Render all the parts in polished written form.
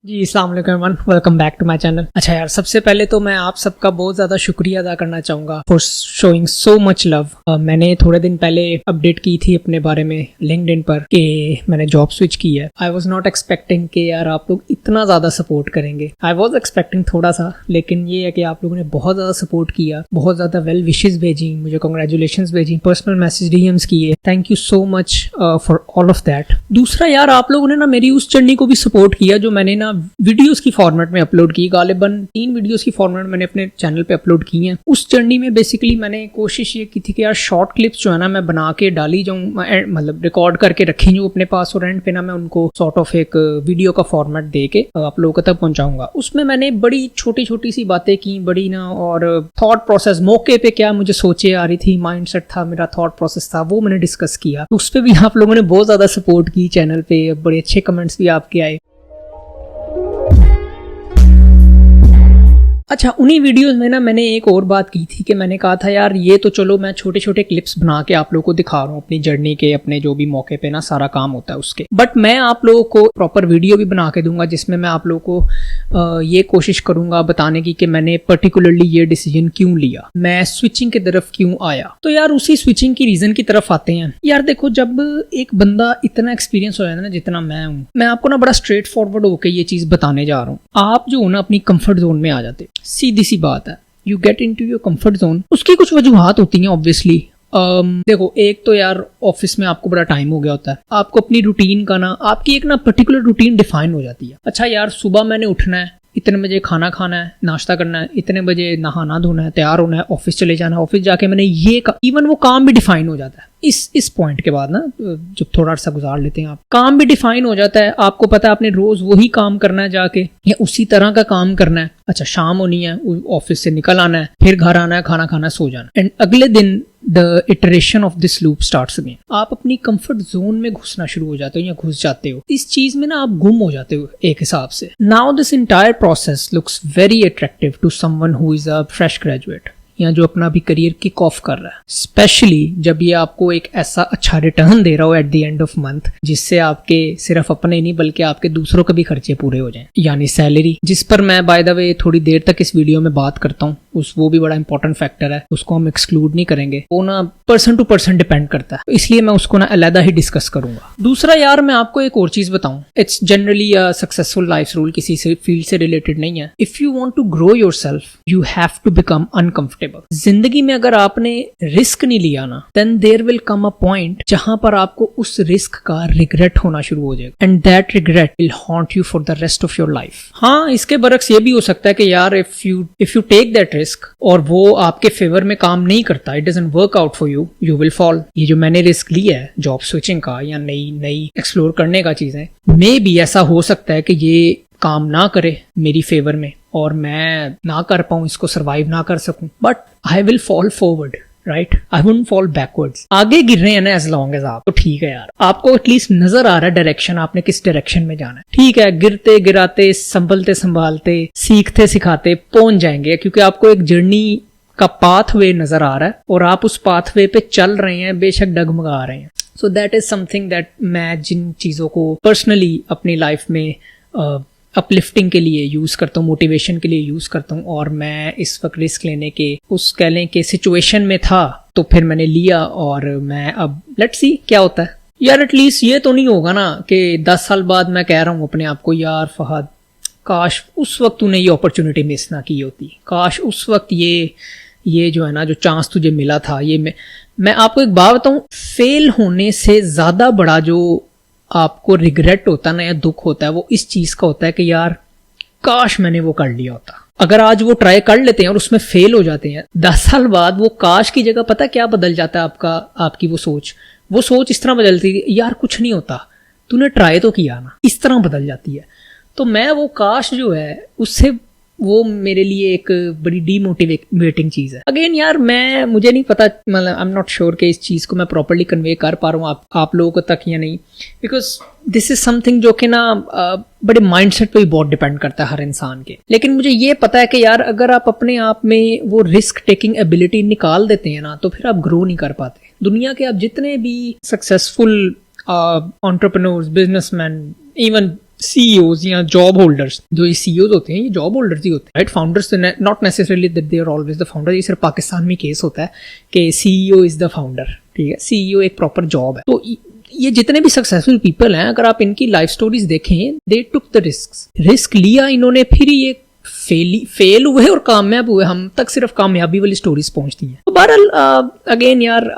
जी अस्सलाम वालेकुम everyone, welcome back to my channel. अच्छा यार, सबसे पहले तो मैं आप सबका बहुत ज़्यादा शुक्रिया अदा करना चाहूँगा for showing so much love. मैंने थोड़े दिन पहले अपडेट की थी अपने बारे में लिंक्डइन पर कि मैंने जॉब स्विच की है। आई वॉज नॉट एक्सपेक्टिंग कि यार आप लोग इतना ज़्यादा सपोर्ट करेंगे। आई वॉज एक्सपेक्टिंग थोड़ा सा, लेकिन ये है कि आप लोगों ने बहुत ज़्यादा सपोर्ट किया, बहुत ज़्यादा वेल विशेज़ भेजी, मुझे कॉन्ग्रेचुलेशन भेजी, पर्सनल मैसेज डीएम्स किए। Thank you so much for all of that. दूसरा यार, आप लोगों ने ना मेरी उस जर्नी को भी सपोर्ट किया जो मैंने ना वीडियोस की फॉर्मेट में अपलोड की। गालिबन 3 वीडियोस की फॉर्मेट मैंने अपने चैनल पे अपलोड की हैं। उस जर्नी में बेसिकली मैंने कोशिश ये की थी कि यार शॉर्ट क्लिप्स जो है ना मैं बना के डाली जाऊँ, मतलब रिकॉर्ड करके रखी जाऊँ अपने पास, और एंड पे ना मैं उनको सॉर्ट ऑफ एक वीडियो का फॉर्मेट दे के आप लोगों तक पहुंचाऊंगा। उसमें मैंने बड़ी छोटी छोटी सी बातें की, बड़ी ना, और थॉट प्रोसेस मौके पे क्या मुझे सोचे आ रही थी, माइंडसेट था मेरा, थॉट प्रोसेस था, वो मैंने डिस्कस किया। उस पर भी आप लोगों ने बहुत ज्यादा सपोर्ट की चैनल पे, बड़े अच्छे कमेंट्स भी आपके आए। अच्छा, उन्हीं वीडियोस में ना मैंने एक और बात की थी कि मैंने कहा था यार ये तो चलो मैं छोटे छोटे क्लिप्स बना के आप लोगों को दिखा रहा हूँ अपनी जर्नी के, अपने जो भी मौके पे ना सारा काम होता है उसके, बट मैं आप लोगों को प्रॉपर वीडियो भी बना के दूंगा जिसमें मैं आप लोगों को ये कोशिश करूंगा बताने की कि मैंने पर्टिकुलरली ये डिसीजन क्यों लिया, मैं स्विचिंग की तरफ क्यों आया। तो यार उसी स्विचिंग की रीजन की तरफ आते हैं। यार देखो, जब एक बंदा इतना एक्सपीरियंस हो जाता है ना जितना मैं हूँ, मैं आपको ना बड़ा स्ट्रेट फॉरवर्ड होकर ये चीज बताने जा रहा हूँ। आप जो हो ना अपनी कंफर्ट जोन में आ जाते, सीधी सी बात है, you get into your comfort zone. उसकी कुछ वजूहात होती हैं ऑब्वियसली। देखो, एक तो यार ऑफिस में आपको बड़ा टाइम हो गया होता है, आपको अपनी रूटीन का ना, आपकी एक ना पर्टिकुलर रूटीन डिफाइन हो जाती है। अच्छा यार, सुबह मैंने उठना है, इतने बजे खाना खाना है, नाश्ता करना है, इतने बजे नहाना धोना है, तैयार होना है, ऑफिस चले जाना है, ऑफिस जाके मैंने ये इवन वो काम भी डिफाइन हो जाता है। इस पॉइंट के बाद ना, जब थोड़ा सा गुजार लेते हैं आप, काम भी डिफाइन हो जाता है। आपको पता है आपने रोज वही काम करना है जाके, या उसी तरह का काम करना है। अच्छा, शाम होनी है, ऑफिस से निकल आना है, फिर घर आना है, खाना खाना, सो जाना, एंड अगले दिन the iteration of this loop starts again. आप अपनी कंफर्ट जोन में घुसना शुरू हो जाते हो या घुस जाते हो, इस चीज में ना आप गुम हो जाते हो एक हिसाब से। Now this entire process looks very attractive to someone who is a fresh graduate, या जो अपना भी करियर किक ऑफ कर रहा है, स्पेशली जब ये आपको एक ऐसा अच्छा रिटर्न दे रहा हो eight the end of month, जिससे आपके सिर्फ अपने नहीं बल्कि आपके दूसरों के भी खर्चे पूरे हो जाएं, यानी सैलरी, जिस पर मैं बाय द वे थोड़ी देर तक इस वीडियो में बात करता हूँ। वो भी बड़ा इंपॉर्टेंट फैक्टर है, उसको हम एक्सक्लूड नहीं करेंगे, वो ना पर्सन टू पर्सन डिपेंड करता है, इसलिए मैं उसको ना अलग ही डिस्कस करूंगा। दूसरा यार, मैं आपको एक और चीज बताऊं, it's generally a successful life rule, किसी से फील्ड से रिलेटेड नहीं है। If you want to grow yourself, you have to become uncomfortable. जिंदगी में अगर आपने रिस्क नहीं लिया ना, then there will come a point जहां पर आपको उस रिस्क का रिग्रेट होना शुरू हो जाएगा, and that regret will haunt you for the rest of your life. हाँ, इसके बरक्स ये भी हो सकता है कि यार if you take that risk और वो आपके फेवर में काम नहीं करता, it doesn't work out for you, you will fall. ये जो मैंने रिस्क लिया है जॉब स्विचिंग का या नई एक्सप्लोर करने का चीजें, मे भी ऐसा हो सकता है कि ये काम ना करे मेरी फेवर में और मैं ना कर पाऊं, इसको सरवाइव ना कर सकूं, but I will fall forward, right? I wouldn't fall backwards. आगे गिर रहे हैं ना एज लॉन्ग एज आप, तो ठीक है यार, आपको एटलीस्ट नजर आ रहा है डायरेक्शन, आपने किस डायरेक्शन में जाना है। ठीक है, गिरते गिराते, संभलते संभालते, सीखते सिखाते पहुंच जाएंगे, क्योंकि आपको एक जर्नी का पाथवे नजर आ रहा है और आप उस पाथवे पे चल रहे हैं, बेशक डगमगा रहे हैं। So that is something that मैं जिन चीजों को पर्सनली अपनी लाइफ में अपलिफ्टिंग के लिए यूज करता हूँ, मोटिवेशन के लिए यूज करता हूँ, और मैं इस वक्त रिस्क लेने के उस कह लें के सिचुएशन में था, तो फिर मैंने लिया, और मैं अब लेट्स सी क्या होता है। यार एटलीस्ट ये तो नहीं होगा ना कि 10 साल बाद मैं कह रहा हूँ अपने आप को, यार फहद काश उस वक्त तूने ये अपॉर्चुनिटी मिस ना की होती, काश उस वक्त ये जो है ना, जो चांस तुझे मिला था, ये मैं आपको एक बात बताऊं, फेल होने से ज्यादा बड़ा जो आपको रिग्रेट होता है ना, या दुख होता है, वो इस चीज का होता है कि यार काश मैंने वो कर लिया होता। अगर आज वो ट्राई कर लेते हैं और उसमें फेल हो जाते हैं, 10 साल बाद वो काश की जगह पता क्या बदल जाता है आपकी वो सोच इस तरह बदलती है, यार कुछ नहीं होता, तूने ट्राई तो किया ना, इस तरह बदल जाती है। तो मैं वो काश जो है, उससे वो मेरे लिए एक बड़ी डीमोटिवेटिंग चीज है। अगेन यार, मुझे नहीं पता, मतलब आई एम नॉट श्योर कि इस चीज को मैं प्रॉपर्ली कन्वे कर पा रहा हूँ आप लोगों तक या नहीं, बिकॉज दिस इज समथिंग जो कि ना बड़े माइंडसेट पे भी बहुत डिपेंड करता है हर इंसान के। लेकिन मुझे ये पता है कि यार अगर आप अपने आप में वो रिस्क टेकिंग एबिलिटी निकाल देते हैं ना, तो फिर आप ग्रो नहीं कर पाते। दुनिया के आप जितने भी successful entrepreneurs, businessman, even CEOs या जॉब होल्डर्स, जो ये CEOs होते हैं ये जॉब होल्डर्स ही होते हैं, right? Founders not necessarily that they are always the founder. ये सिर्फ पाकिस्तान में केस होता है कि CEO इज द फाउंडर, ठीक है? CEO एक प्रॉपर जॉब है। तो ये जितने भी सक्सेसफुल पीपल हैं, अगर आप इनकी लाइफ स्टोरीज देखें, दे टुक द रिस्क लिया इन्होंने, फिर ये फेल हुए और कामयाब हुए। हम तक सिर्फ कामयाबी वाली स्टोरीज पहुंचती हैं। तो बहरहाल अगेन यार,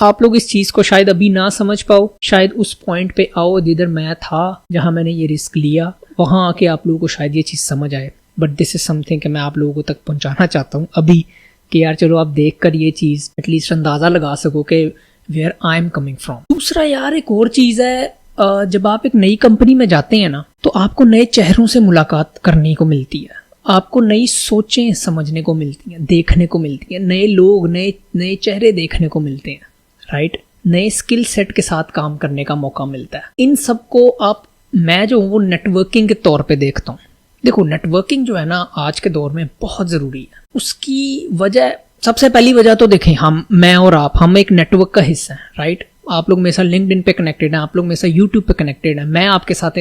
आप लोग इस चीज को शायद अभी ना समझ पाओ, शायद उस पॉइंट पे आओ जिधर मैं था, जहां मैंने ये रिस्क लिया, वहां आके आप लोगों को शायद ये चीज समझ आए। बट दिस इज समथिंग कि मैं आप लोगों तक पहुंचाना चाहता हूँ अभी, कि यार चलो आप देख कर ये चीज एटलीस्ट अंदाजा लगा सको कि where I am coming from. दूसरा यार एक और चीज है, जब आप एक नई कंपनी में जाते हैं ना, तो आपको नए चेहरों से मुलाकात करने को मिलती है, आपको नई सोचें समझने को मिलती हैं, देखने को मिलती हैं, नए लोग, नए चेहरे देखने को मिलते हैं, राइट? नए स्किल सेट के साथ काम करने का मौका मिलता है। इन सब को मैं जो हूँ वो नेटवर्किंग के तौर पे देखता हूँ। देखो, नेटवर्किंग जो है ना आज के दौर में बहुत जरूरी है। उसकी वजह, सबसे पहली वजह तो देखें, मैं और हम एक नेटवर्क का हिस्सा हैं, राइट? आप लोग मेरे साथ लिंक्डइन पे कनेक्टेड हैं, आप लोग मेरे साथ यूट्यूब पे कनेक्टेड हैं, मैं आपके साथ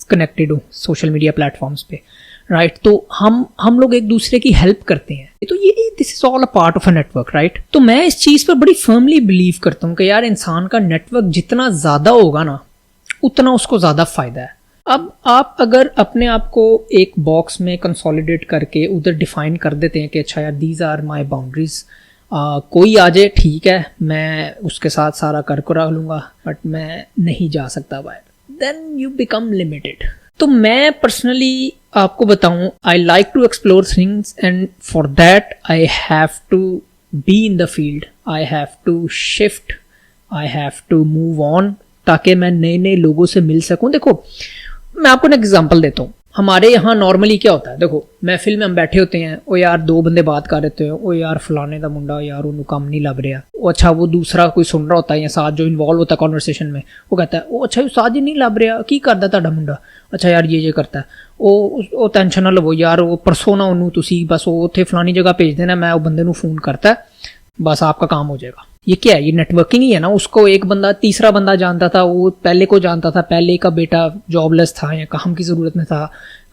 कनेक्टेड हूँ सोशल मीडिया प्लेटफॉर्म्स पे, राइट? तो हम लोग एक दूसरे की हेल्प करते हैं। तो ये this is all a part of a network, right? तो मैं इस चीज पर बड़ी फर्मली बिलीव करता हूँ कि यार इंसान का नेटवर्क जितना ज्यादा होगा ना, उतना उसको ज्यादा फायदा है। अब आप अगर अपने आप को एक बॉक्स में कंसोलिडेट करके उधर डिफाइन कर देते हैं कि अच्छा यार दीज आर माई बाउंड्रीज, कोई आ जाए ठीक है, मैं उसके साथ सारा कर करा लूंगा, बट मैं नहीं जा सकता बाहर, देन यू बिकम लिमिटेड। तो मैं पर्सनली आपको बताऊं, I like to explore things and for that I have to be in the field, I have to shift, I have to move on, ताकि मैं नए नए लोगों से मिल सकूं। देखो, मैं आपको एक एग्जांपल देता हूँ। हमारे यहाँ नॉर्मली क्या होता है, देखो महफिल में हम बैठे होते हैं, ओ यार दो बंदे बात कर रहे हैं, ओ यार फलाने का मुंडा यार उन्होंने काम नहीं लग रहा, ओ अच्छा वो दूसरा कोई सुन रहा होता है या साथ जो इन्वॉल्व होता है कॉन्वर्सेशन में, वो कहता है ओ अच्छा साथ ही नहीं लग रहा, की करता ਤੁਹਾਡਾ मुंडा, अच्छा यार ये करता है, ਉਹ टेंशन ना लवो यार, वो परसों ना ਉਹਨੂੰ ਤੁਸੀਂ बस ਉਹ ਉੱਥੇ फलानी जगह भेज देना, मैं वो बंदे ਨੂੰ फोन करता है, बस आपका काम हो जाएगा। ये क्या है, ये नेटवर्किंग ही है ना। उसको एक बंदा तीसरा बंदा जानता था, वो पहले को जानता था, पहले का बेटा जॉबलेस था या काम की जरूरत में था,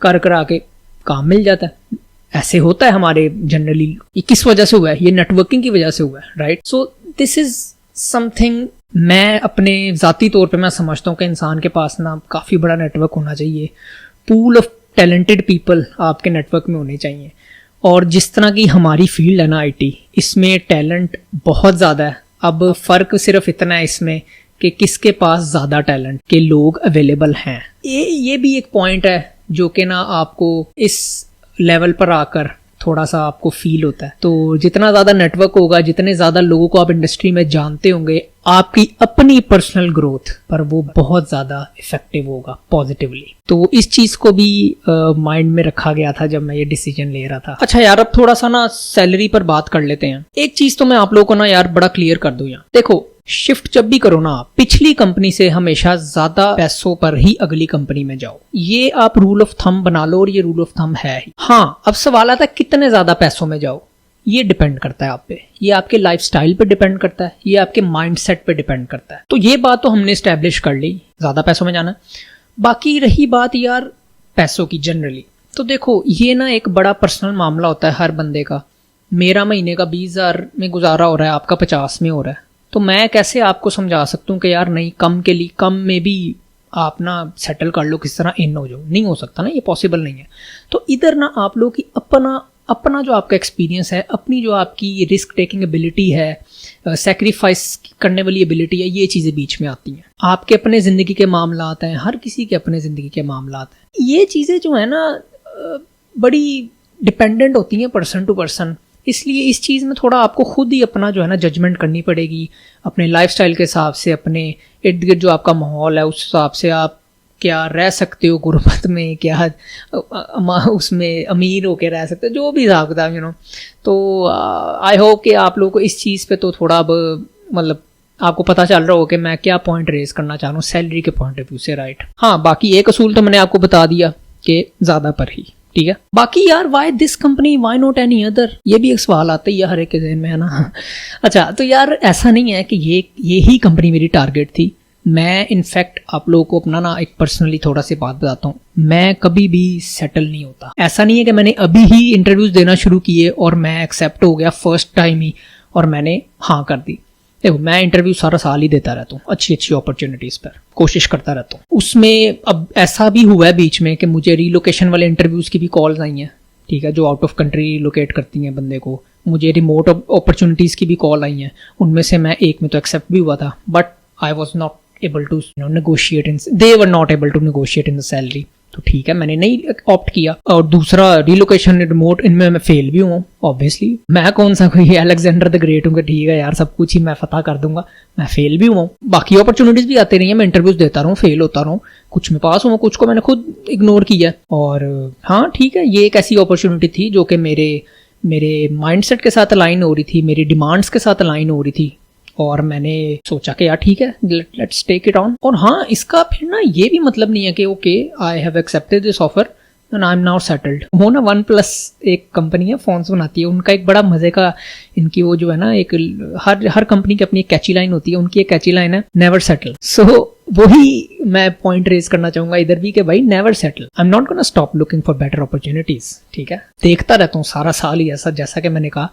कर करा के काम मिल जाता है। ऐसे होता है हमारे जनरली। ये किस वजह से हुआ है? ये नेटवर्किंग की वजह से हुआ है, right? So this is something मैं अपने जाती तौर पे मैं समझता हूँ कि इंसान के पास ना काफ़ी बड़ा नेटवर्क होना चाहिए, पूल ऑफ टैलेंटेड पीपल आपके नेटवर्क में होने चाहिए। और जिस तरह की हमारी फील्ड है ना IT, इसमें टैलेंट बहुत ज़्यादा है। अब फ़र्क सिर्फ इतना है इसमें कि किसके पास ज़्यादा टैलेंट के लोग अवेलेबल हैं। ये भी एक पॉइंट है जो कि ना आपको इस लेवल पर आकर थोड़ा सा आपको फील होता है। तो जितना ज़्यादा नेटवर्क होगा, जितने ज़्यादा लोगों को आप इंडस्ट्री में जानते होंगे, आपकी अपनी पर्सनल ग्रोथ पर वो बहुत ज़्यादा इफेक्टिव होगा पॉजिटिवली। तो इस चीज़ को भी माइंड में रखा गया था जब मैं ये डिसीजन ले रहा था। अच्छा यार, अब थोड़ा सा ना सैलरी पर बात कर लेते हैं। एक चीज़ तो मैं आप लोगों को ना यार बड़ा क्लियर कर दूं। यहाँ देखो, शिफ्ट जब भी करो ना आप, पिछली कंपनी से हमेशा ज्यादा पैसों पर ही अगली कंपनी में जाओ। ये आप रूल ऑफ थंब बना लो, और ये रूल ऑफ थंब है ही। हाँ, अब सवाल आता है कितने ज्यादा पैसों में जाओ। ये डिपेंड करता है आप पे, ये आपके लाइफस्टाइल पे डिपेंड करता है, ये आपके माइंडसेट पे डिपेंड करता है। तो ये बात तो हमने स्टैब्लिश कर ली, ज्यादा पैसों में जाना। बाकी रही बात यार पैसों की जनरली, तो देखो ये ना एक बड़ा पर्सनल मामला होता है हर बंदे का। मेरा महीने का 20,000 में गुजारा हो रहा है, आपका 50 में हो रहा है। तो मैं कैसे आपको समझा सकता हूँ कि यार नहीं, कम के लिए कम में भी आप ना सेटल कर लो, किस तरह इन हो जाओ। नहीं हो सकता ना, ये पॉसिबल नहीं है। तो इधर ना आप लोग की अपना जो आपका एक्सपीरियंस है, अपनी जो आपकी रिस्क टेकिंग एबिलिटी है, सेक्रीफाइस करने वाली एबिलिटी है, ये चीज़ें बीच में आती हैं। आपके अपने ज़िंदगी के मामला आते हैं, हर किसी के अपने ज़िंदगी के मामला आते हैं। ये चीज़ें जो है ना बड़ी डिपेंडेंट होती हैं पर्सन टू पर्सन। इसलिए इस चीज़ में थोड़ा आपको खुद ही अपना जो है ना जजमेंट करनी पड़ेगी, अपने लाइफस्टाइल के हिसाब से, अपने इर्द गिर्द जो आपका माहौल है उस हिसाब से आप क्या रह सकते हो गुर्बत में, क्या उसमें अमीर होके रह सकते हो, जो भी हिसाब किताब यू नो। तो आई होप कि आप लोगों को इस चीज़ पे तो थोड़ा मतलब आपको पता चल रहा हो कि मैं क्या पॉइंट रेज करना चाह रहा हूँ सैलरी के पॉइंट ऑफ व्यू से, राइट। हाँ, बाकी एक असूल तो मैंने आपको बता दिया कि ज़्यादा पर ही, ठीक है। बाकी यार why this company, why not any other, ये भी एक सवाल आता ही है हर एक के ज़हन में, है ना। अच्छा, तो यार ऐसा नहीं है कि ये ही कंपनी मेरी टारगेट थी। मैं इनफैक्ट आप लोगों को अपना ना एक पर्सनली थोड़ा सी बात बताता हूँ, मैं कभी भी सेटल नहीं होता। ऐसा नहीं है कि मैंने अभी ही इंटरव्यूज देना शुरू किए और मैं एक्सेप्ट हो गया फर्स्ट टाइम ही और मैंने हाँ कर दी। देखो मैं इंटरव्यू सारा साल ही देता रहता हूँ, अच्छी अच्छी अपॉर्चुनिटीज पर कोशिश करता रहता हूँ। उसमें अब ऐसा भी हुआ है बीच में कि मुझे रिलोकेशन वाले इंटरव्यूज की भी कॉल्स आई हैं, ठीक है, जो आउट ऑफ कंट्री रिलोकेट करती हैं बंदे को। मुझे रिमोट अपॉर्चुनिटीज की भी कॉल आई हैं, उनमें से मैं एक में तो एक्सेप्ट भी हुआ था, but I was not able to negotiate in, they were not able to negotiate in the salary. तो ठीक है, मैंने नहीं ऑप्ट किया। और दूसरा रिलोकेशन रिमोट, इनमें मैं फेल भी हूँ ऑब्वियसली। मैं कौन सा कोई अलेक्जेंडर द ग्रेट हूँ कि ठीक है यार सब कुछ ही मैं फतह कर दूंगा, मैं फेल भी हुआ। बाकी अपॉर्चुनिटीज भी आती रही है, मैं इंटरव्यूज देता रहूँ, फेल होता रहूँ, कुछ में पास हुआ, कुछ को मैंने खुद इग्नोर किया। और हाँ ठीक है, ये एक ऐसी अपॉर्चुनिटी थी जो कि मेरे माइंडसेट के साथ अलाइन हो रही थी, मेरी डिमांड्स के साथ अलाइन हो रही थी, और मैंने सोचा कि यार ठीक है, लेट्स टेक इट ऑन। और हाँ, इसका फिर ना ये भी मतलब नहीं है कि okay I have accepted this offer and I am now settled. वो ना OnePlus एक कंपनी है, फोन्स बनाती है, उनका एक बड़ा मजे का, इनकी वो जो है ना, एक हर कंपनी की अपनी एक कैची लाइन होती है, उनकी एक कैची लाइन है नेवर सेटल। सो वही मैं पॉइंट रेज करना चाहूंगा इधर भी कि भाई never settle, I am not gonna stop looking for better opportunities. ठीक है, देखता रहता हूँ सारा साल ही ऐसा, जैसा कि मैंने कहा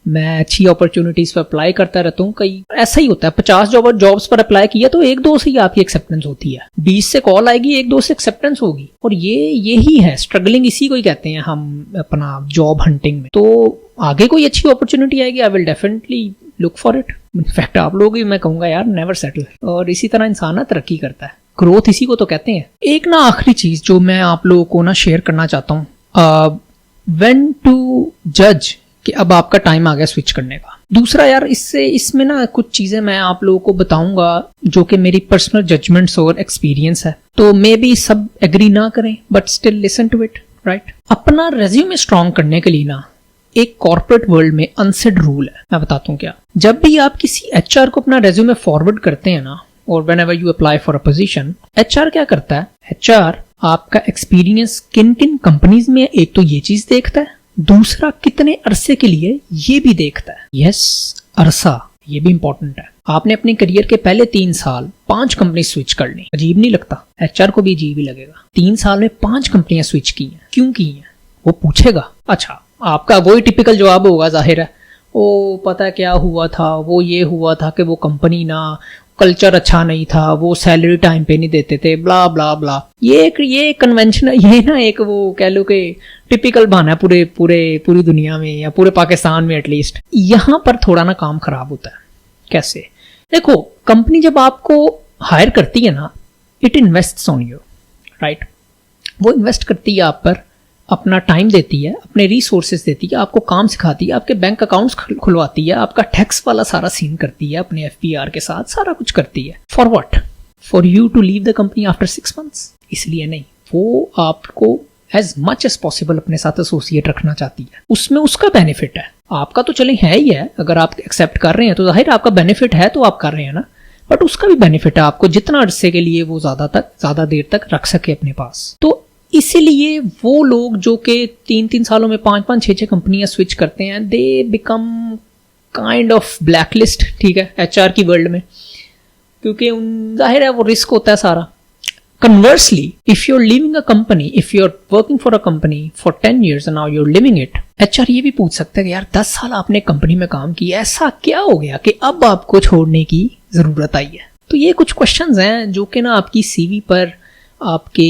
मैं अच्छी अपॉर्चुनिटीज पर अप्लाई करता रहता हूँ। कई ऐसा ही होता है, 50 जॉब्स पर अप्लाई किया तो 1-2 से ही आपकी एक्सेप्टेंस होती है, 20 से कॉल आएगी, 1-2 से एक्सेप्टेंस होगी। और यही है स्ट्रगलिंग, इसी को ही कहते हैं हम अपना जॉब हंटिंग में। तो आगे कोई अच्छी अपॉर्चुनिटी आएगी, I will definitely look for it. In fact आप लोग भी मैं कहूंगा यार नेवर सेटल। और इसी तरह इंसान तरक्की करता है, ग्रोथ इसी को तो कहते हैं। एक ना आखिरी चीज जो मैं आप लोगों को ना शेयर करना चाहता हूँ, व्हेन टू जज कि अब आपका टाइम आ गया स्विच करने का। दूसरा यार, इसमें ना कुछ चीजें मैं आप लोगों को बताऊंगा जो कि मेरी पर्सनल जजमेंट्स और एक्सपीरियंस है, तो मे बी सब एग्री ना करें but still listen to it, right. अपना रेज्यूमे स्ट्रॉन्ग करने के लिए ना एक कॉर्पोरेट वर्ल्ड में अनसेड रूल है, मैं बताता हूँ क्या। जब भी आप किसी HR को अपना रेज्यूमे फॉरवर्ड करते हैं ना, और when ever you apply for a position, HR क्या करता है, HR आपका एक्सपीरियंस किन किन कंपनीज में, एक तो ये चीज देखता है, दूसरा कितने अरसे के लिए ये भी देखता है। यस, अरसा ये भी इंपॉर्टेंट है। आपने अपने करियर के पहले 3 साल 5 कंपनी स्विच कर ली, अजीब नहीं लगता? HR को भी अजीब ही लगेगा। 3 साल में 5 कंपनियां स्विच की हैं, क्यों की हैं वो पूछेगा। अच्छा, आपका वही टिपिकल जवाब होगा, जाहिर है, ओ पता क्या हुआ था, वो ये हुआ था कि वो कंपनी ना, कल्चर अच्छा नहीं था, वो सैलरी टाइम पे नहीं देते थे, ब्ला ब्ला ब्ला। ये कन्वेंशन, ये ना एक वो कह लो कि टिपिकल बहाना है पूरी दुनिया में, या पूरे पाकिस्तान में एटलीस्ट। यहाँ पर थोड़ा ना काम खराब होता है। कैसे? देखो, कंपनी जब आपको हायर करती है ना, it invests on you, right. वो इन्वेस्ट करती है आप पर, अपना टाइम देती है, अपने रिसोर्सेज देती है, आपको काम सिखाती है, आपके बैंक अकाउंट्स खुलवाती है, आपका टैक्स वाला सारा सीन करती है, अपने FPR के साथ सारा कुछ करती है। For what? For you to leave the company after 6 months? इसलिए नहीं, वो आपको एज मच एज पॉसिबल अपने साथ एसोसिएट रखना चाहती है। उसमें उसका बेनिफिट है, आपका तो चले है ही है। अगर आप एक्सेप्ट कर रहे हैं तो जाहिर आपका बेनिफिट है, तो आप कर रहे हैं ना, बट उसका भी बेनिफिट है आपको, जितना अरसे के लिए वो ज्यादा देर तक रख सके अपने पास। तो इसीलिए वो लोग जो कि 3-3 सालों में 5-5, 6-6 कंपनियां स्विच करते हैं, they become kind of blacklist, ठीक है, HR की वर्ल्ड में, क्योंकि जाहिर है वो रिस्क होता है सारा। Conversely, if you're leaving a company, if you're working for a company for 10 years and now you're leaving it, HR ये भी पूछ सकता है कि यार 10 साल आपने कंपनी में काम किया, ऐसा क्या हो गया कि अब आपको छोड़ने की जरूरत आई है? तो ये कुछ क्वेश्चंस हैं जो कि ना आपकी CV पर आपके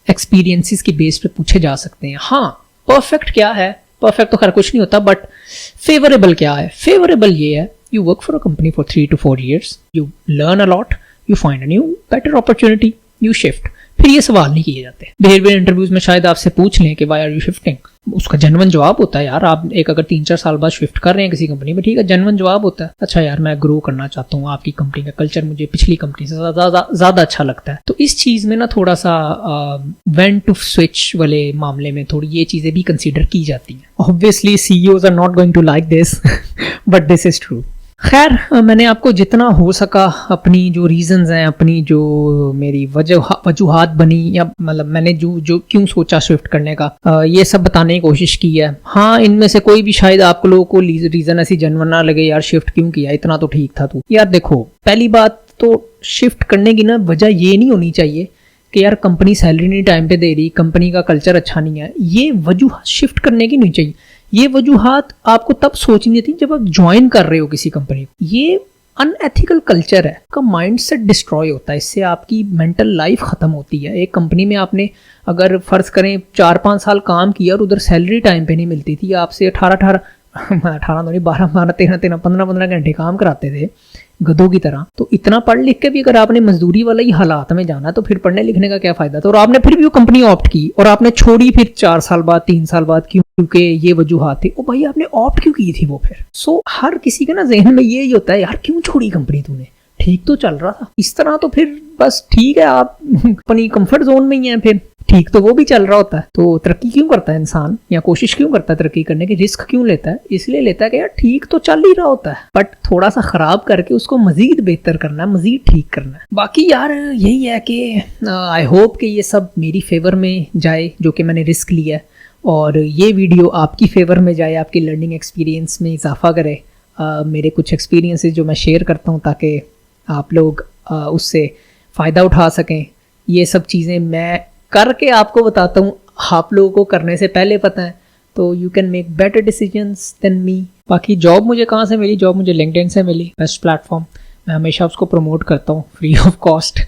एक्सपीरियंसेस की बेस पे पूछे जा सकते हैं। हाँ, परफेक्ट क्या है? परफेक्ट तो खैर कुछ नहीं होता, बट फेवरेबल क्या है? फेवरेबल ये है, you work for a company for 3 to 4 years, you learn a lot, you find a new better opportunity, you shift. फिर ये सवाल नहीं किए जाते। बिहेवियर इंटरव्यूज में शायद आपसे पूछ लें कि व्हाई आर यू शिफ्टिंग, उसका जेन्युइन जवाब होता है यार, आप एक अगर 3-4 साल बाद शिफ्ट कर रहे हैं किसी कंपनी में, ठीक है, जेन्युइन जवाब होता है, अच्छा यार मैं ग्रो करना चाहता हूँ, आपकी कंपनी का कल्चर मुझे पिछली कंपनी से ज्यादा अच्छा लगता है। तो इस चीज में ना थोड़ा सा व्हेन टू स्विच वाले मामले में थोड़ी ये चीजें भी कंसीडर की जाती हैं। Obviously CEOs are not going to like this, but this is true. खैर, मैंने आपको जितना हो सका अपनी जो रीजंस हैं, अपनी जो मेरी वजूहात बनी, या मतलब मैंने जो क्यों सोचा शिफ्ट करने का, ये सब बताने की कोशिश की है। हाँ, इनमें से कोई भी शायद आप लोगों को रीजन ऐसी जेन्युइन ना लगे, यार शिफ्ट क्यों किया, इतना तो ठीक था तू। यार देखो, पहली बात तो शिफ्ट करने की ना वजह ये नहीं होनी चाहिए कि यार कंपनी सैलरी नहीं टाइम पे दे रही, कंपनी का कल्चर अच्छा नहीं है। ये वजूहत शिफ्ट करने की नहीं चाहिए। ये वजूहत आपको तब सोचनी थी जब आप ज्वाइन कर रहे हो किसी कंपनी को। ये अनएथिकल कल्चर है, आपका माइंडसेट डिस्ट्रॉय होता है, इससे आपकी मेंटल लाइफ खत्म होती है। एक कंपनी में आपने अगर फर्ज करें 4-5 साल काम किया और उधर सैलरी टाइम पे नहीं मिलती थी, आपसे 18 तो नहीं 12 13 15 घंटे काम कराते थे गधों की तरह, तो इतना पढ़ लिख के भी अगर आपने मजदूरी वाले ही हालात में जाना तो फिर पढ़ने लिखने का क्या फायदा था। और आपने फिर भी वो कंपनी ऑप्ट की और आपने छोड़ी फिर 4 साल बाद 3 साल बाद, क्योंकि ये वजूहत थी। ओ भाई आपने ऑप्ट क्यों की थी वो फिर? सो हर किसी के ना जहन में यही होता है, यार क्यों छोड़ी कंपनी तूने, ठीक तो चल रहा था। इस तरह तो फिर बस ठीक है, आप अपनी कंफर्ट जोन में ही हैं, फिर ठीक तो वो भी चल रहा होता है। तो तरक्की क्यों करता है इंसान, या कोशिश क्यों करता है तरक्की करने की, रिस्क क्यों लेता है? इसलिए लेता है कि यार ठीक तो चल ही रहा होता है, बट थोड़ा सा खराब करके उसको मजीद बेहतर करना है, मजीद ठीक करना है। बाकी यार यही है कि आई होप कि ये सब मेरी फेवर में जाए जो कि मैंने रिस्क लिया है, और ये वीडियो आपकी फेवर में जाए, आपकी लर्निंग एक्सपीरियंस में इजाफा करे। मेरे कुछ एक्सपीरियंसेस जो मैं शेयर करता हूँ ताकि आप लोग उससे फ़ायदा उठा सकें। ये सब चीज़ें मैं करके आपको बताता हूँ, आप लोगों को करने से पहले पता है, तो you can make better decisions than me. बाकी जॉब मुझे कहाँ से मिली? जॉब मुझे लिंक्डइन से मिली, बेस्ट प्लेटफॉर्म। मैं हमेशा उसको प्रमोट करता हूँ फ्री ऑफ कॉस्ट,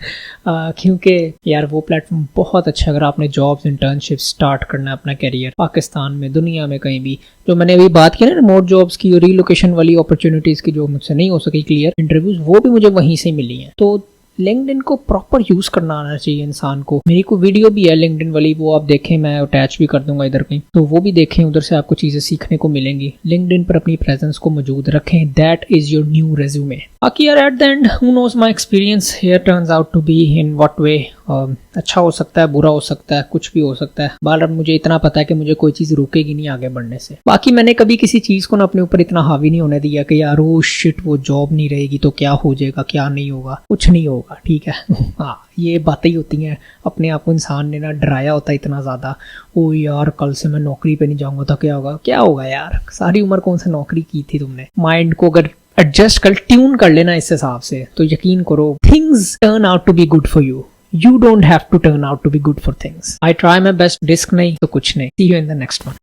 क्योंकि यार वो प्लेटफॉर्म बहुत अच्छा है अगर आपने जॉब्स इंटर्नशिप स्टार्ट करना है अपना करियर पाकिस्तान में, दुनिया में कहीं भी। जो मैंने अभी बात की ना रिमोट जॉब्स की और रिलोकेशन वाली अपॉर्चुनिटीज़ की जो मुझसे नहीं हो सकी क्लियर इंटरव्यूज़, वो भी मुझे वहीं से मिली हैं। तो लिंक्डइन को प्रॉपर यूज़ करना आना चाहिए इंसान को। मेरी को वीडियो भी है लिंक्डइन वाली, वो आप देखें, मैं अटैच भी कर दूंगा इधर कहीं, तो वो भी देखें, उधर से आपको चीज़ें सीखने को मिलेंगी। लिंक्डइन पर अपनी प्रेजेंस को मौजूद रखें, that is your new resume. बाकी यार at the end who knows my experience here turns out to be in what way. अच्छा हो सकता है, बुरा हो सकता है, कुछ भी हो सकता है। बार मुझे इतना पता है कि मुझे कोई चीज़ रोकेगी नहीं आगे बढ़ने से। बाकी मैंने कभी किसी चीज़ को ना अपने ऊपर इतना हावी नहीं होने दिया कि यार ओ शिट वो जॉब नहीं रहेगी तो क्या हो जाएगा, क्या नहीं होगा। कुछ नहीं होगा, ठीक है। हाँ, ये बातें ही होती हैं, अपने आप को इंसान ने ना डराया होता है इतना ज़्यादा, ओ यार कल से मैं नौकरी पे नहीं जाऊँगा तो क्या होगा। क्या होगा यार, सारी उम्र कौन सी नौकरी की थी तुमने। माइंड को अगर एडजस्ट कर, ट्यून कर लेना इस हिसाब से, तो यकीन करो things turn out to be good for you. You don't have to turn out to be good for things. I try my best, risk नहीं तो कुछ नहीं। See you in the next one.